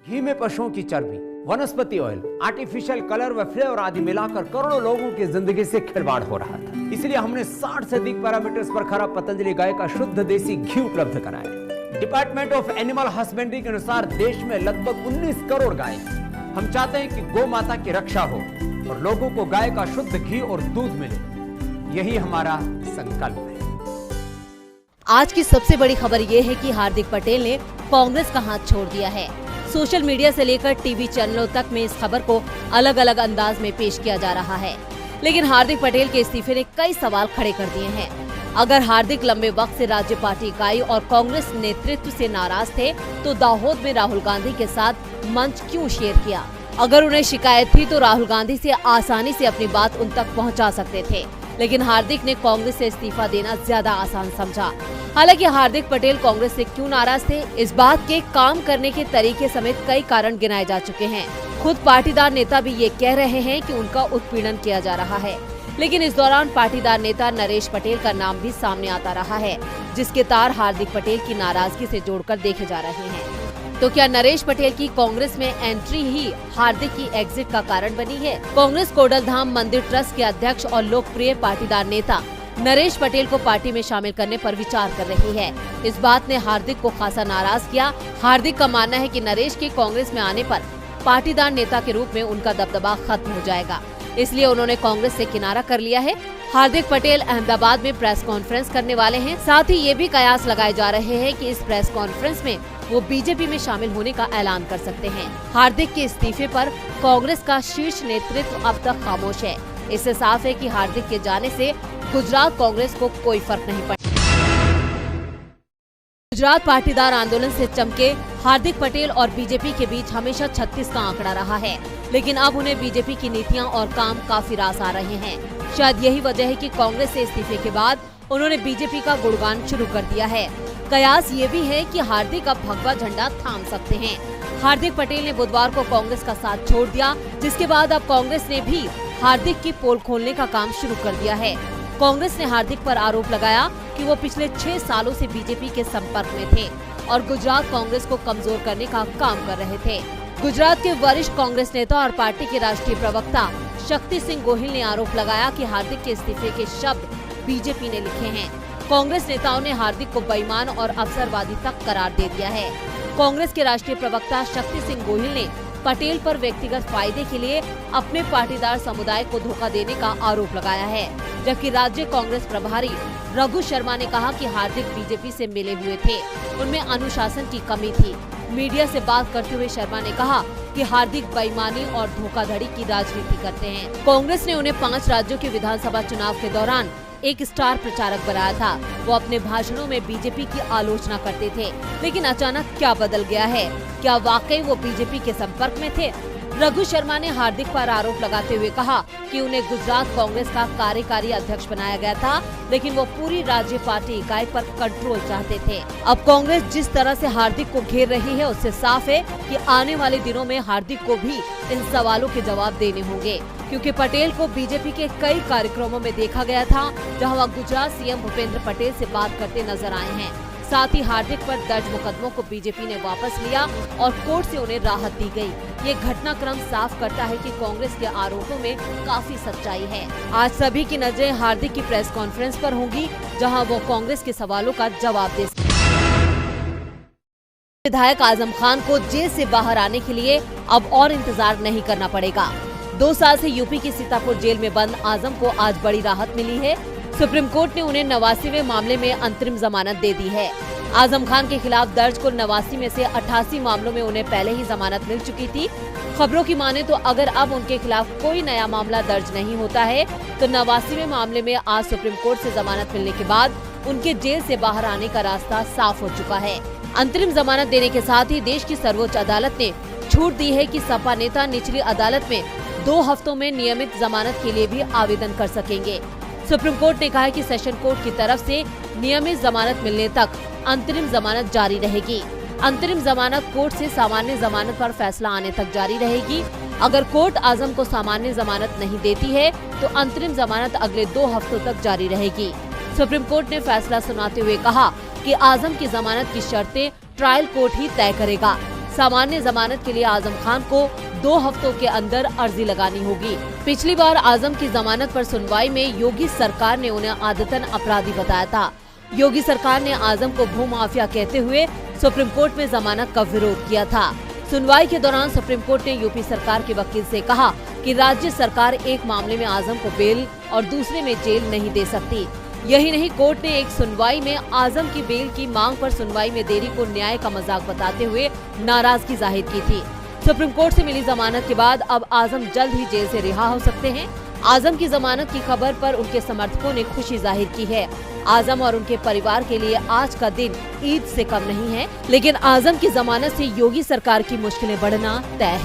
घी में पशुओं की चर्बी, वनस्पति ऑयल, आर्टिफिशियल कलर व फ्लेवर आदि मिलाकर करोड़ों लोगों की जिंदगी से खिलवाड़ हो रहा था। इसलिए हमने 60 से अधिक पैरामीटर्स पर खरा पतंजलि गाय का शुद्ध देसी घी उपलब्ध कराया। डिपार्टमेंट ऑफ एनिमल हस्बेंड्री के अनुसार देश में लगभग 19 करोड़ गाय हैं। हम चाहते हैं कि गौ माता की रक्षा हो और लोगों को गाय का शुद्ध घी और दूध मिले। यही हमारा संकल्प है। आज की सबसे बड़ी खबर ये है कि हार्दिक पटेल ने कांग्रेस का हाथ छोड़ दिया है। सोशल मीडिया से लेकर टीवी चैनलों तक में इस खबर को अलग अलग अंदाज में पेश किया जा रहा है, लेकिन हार्दिक पटेल के इस्तीफे ने कई सवाल खड़े कर दिए हैं। अगर हार्दिक लंबे वक्त से राज्य पार्टी इकाई और कांग्रेस नेतृत्व से नाराज थे, तो दाहोद में राहुल गांधी के साथ मंच क्यों शेयर किया? अगर उन्हें शिकायत थी तो राहुल गांधी से आसानी से अपनी बात उन तक पहुंचा सकते थे, लेकिन हार्दिक ने कांग्रेस से इस्तीफा देना ज्यादा आसान समझा। हालांकि हार्दिक पटेल कांग्रेस से क्यों नाराज थे, इस बात के काम करने के तरीके समेत कई कारण गिनाए जा चुके हैं। खुद पाटीदार नेता भी ये कह रहे हैं कि उनका उत्पीड़न किया जा रहा है, लेकिन इस दौरान पाटीदार नेता नरेश पटेल का नाम भी सामने आता रहा है, जिसके तार हार्दिक पटेल की नाराजगी से जोड़कर देखे जा रहे हैं। तो क्या नरेश पटेल की कांग्रेस में एंट्री ही हार्दिक की एग्जिट का कारण बनी है? कांग्रेस कोडलधाम मंदिर ट्रस्ट के अध्यक्ष और लोकप्रिय पाटीदार नेता नरेश पटेल को पार्टी में शामिल करने पर विचार कर रही है। इस बात ने हार्दिक को खासा नाराज किया। हार्दिक का मानना है कि नरेश के कांग्रेस में आने पर पाटीदार नेता के रूप में उनका दबदबा खत्म हो जाएगा, इसलिए उन्होंने कांग्रेस से किनारा कर लिया है। हार्दिक पटेल अहमदाबाद में प्रेस कॉन्फ्रेंस करने वाले हैं। साथ ही ये भी कयास लगाए जा रहे हैं कि इस प्रेस कॉन्फ्रेंस में वो बीजेपी में शामिल होने का ऐलान कर सकते हैं। हार्दिक के इस्तीफे पर कांग्रेस का शीर्ष नेतृत्व अब तक खामोश है। इससे साफ है कि हार्दिक के जाने से गुजरात कांग्रेस को कोई फर्क नहीं पड़ा। गुजरात पाटीदार आंदोलन से चमके हार्दिक पटेल और बीजेपी के बीच हमेशा 36 का आंकड़ा रहा है, लेकिन अब उन्हें बीजेपी की नीतियां और काम काफी रास आ रहे हैं। शायद यही वजह है कि कांग्रेस से इस्तीफे के बाद उन्होंने बीजेपी का गुणगान शुरू कर दिया है। कयास ये भी है कि हार्दिक अब भगवा झंडा थाम सकते हैं। हार्दिक पटेल ने बुधवार को कांग्रेस का साथ छोड़ दिया, जिसके बाद अब कांग्रेस ने भी हार्दिक की पोल खोलने का काम शुरू कर दिया है। कांग्रेस ने हार्दिक पर आरोप लगाया कि वो पिछले 6 सालों से बीजेपी के संपर्क में थे और गुजरात कांग्रेस को कमजोर करने का काम कर रहे थे। गुजरात के वरिष्ठ कांग्रेस नेता और पार्टी के राष्ट्रीय प्रवक्ता शक्ति सिंह गोहिल ने आरोप लगाया कि हार्दिक के इस्तीफे के शब्द बीजेपी ने लिखे हैं। कांग्रेस नेताओं ने हार्दिक को बेईमान और अवसरवादी तक करार दे दिया है। कांग्रेस के राष्ट्रीय प्रवक्ता शक्ति सिंह गोहिल ने पटेल पर व्यक्तिगत फायदे के लिए अपने पाटीदार समुदाय को धोखा देने का आरोप लगाया है, जबकि राज्य कांग्रेस प्रभारी रघु शर्मा ने कहा कि हार्दिक बीजेपी से मिले हुए थे, उनमें अनुशासन की कमी थी। मीडिया से बात करते हुए शर्मा ने कहा कि हार्दिक बेईमानी और धोखाधड़ी की राजनीति करते हैं। कांग्रेस ने उन्हें 5 राज्यों के विधानसभा चुनाव के दौरान एक स्टार प्रचारक बनाया था। वो अपने भाषणों में बीजेपी की आलोचना करते थे, लेकिन अचानक क्या बदल गया है? क्या वाकई वो बीजेपी के संपर्क में थे? रघु शर्मा ने हार्दिक पर आरोप लगाते हुए कहा कि उन्हें गुजरात कांग्रेस का कार्यकारी अध्यक्ष बनाया गया था, लेकिन वो पूरी राज्य पार्टी इकाई पर कंट्रोल चाहते थे। अब कांग्रेस जिस तरह से हार्दिक को घेर रही है, उससे साफ है कि आने वाले दिनों में हार्दिक को भी इन सवालों के जवाब देने होंगे, क्योंकि पटेल को बीजेपी के कई कार्यक्रमों में देखा गया था, जहां वह गुजरात सीएम भूपेंद्र पटेल से बात करते नजर आए हैं। साथ ही हार्दिक पर दर्ज मुकदमों को बीजेपी ने वापस लिया और कोर्ट से उन्हें राहत दी गई। ये घटनाक्रम साफ करता है कि कांग्रेस के आरोपों में काफी सच्चाई है। आज सभी की नजरें हार्दिक की प्रेस कॉन्फ्रेंस पर होंगी, जहां वो कांग्रेस के सवालों का जवाब दे सकेंगे। विधायक आजम खान को जेल से बाहर आने के लिए अब और इंतजार नहीं करना पड़ेगा। 2 साल से यूपी की सीतापुर जेल में बंद आजम को आज बड़ी राहत मिली है। सुप्रीम कोर्ट ने उन्हें 89वें मामले में अंतरिम जमानत दे दी है। आजम खान के खिलाफ दर्ज कुल 89 में से 88 मामलों में उन्हें पहले ही जमानत मिल चुकी थी। खबरों की माने तो अगर अब उनके खिलाफ कोई नया मामला दर्ज नहीं होता है, तो 89वें मामले में आज सुप्रीम कोर्ट से जमानत मिलने के बाद उनके जेल से बाहर आने का रास्ता साफ हो चुका है। अंतरिम जमानत देने के साथ ही देश की सर्वोच्च अदालत ने छूट दी है कि सपा नेता निचली अदालत में 2 हफ्तों में नियमित जमानत के लिए भी आवेदन कर सकेंगे। सुप्रीम कोर्ट ने कहा है कि सेशन कोर्ट की तरफ से नियमित जमानत मिलने तक अंतरिम जमानत जारी रहेगी। अंतरिम जमानत कोर्ट से सामान्य जमानत पर फैसला आने तक जारी रहेगी। अगर कोर्ट आजम को सामान्य जमानत नहीं देती है, तो अंतरिम जमानत अगले 2 हफ्तों तक जारी रहेगी। सुप्रीम कोर्ट ने फैसला सुनाते हुए कहा कि आजम की जमानत की शर्तें ट्रायल कोर्ट ही तय करेगा। सामान्य जमानत के लिए आजम खान को 2 हफ्तों के अंदर अर्जी लगानी होगी। पिछली बार आजम की जमानत पर सुनवाई में योगी सरकार ने उन्हें आदतन अपराधी बताया था। योगी सरकार ने आजम को भूमाफिया कहते हुए सुप्रीम कोर्ट में जमानत का विरोध किया था। सुनवाई के दौरान सुप्रीम कोर्ट ने यूपी सरकार के वकील से कहा कि राज्य सरकार एक मामले में आजम को बेल और दूसरे में जेल नहीं दे सकती। यही नहीं, कोर्ट ने एक सुनवाई में आजम की बेल की मांग पर सुनवाई में देरी को न्याय का मजाक बताते हुए नाराजगी जाहिर की थी। सुप्रीम कोर्ट से मिली जमानत के बाद अब आजम जल्द ही जेल से रिहा हो सकते हैं। आजम की जमानत की खबर पर उनके समर्थकों ने खुशी जाहिर की है। आजम और उनके परिवार के लिए आज का दिन ईद से कम नहीं है, लेकिन आजम की जमानत से योगी सरकार की मुश्किलें बढ़ना तय है।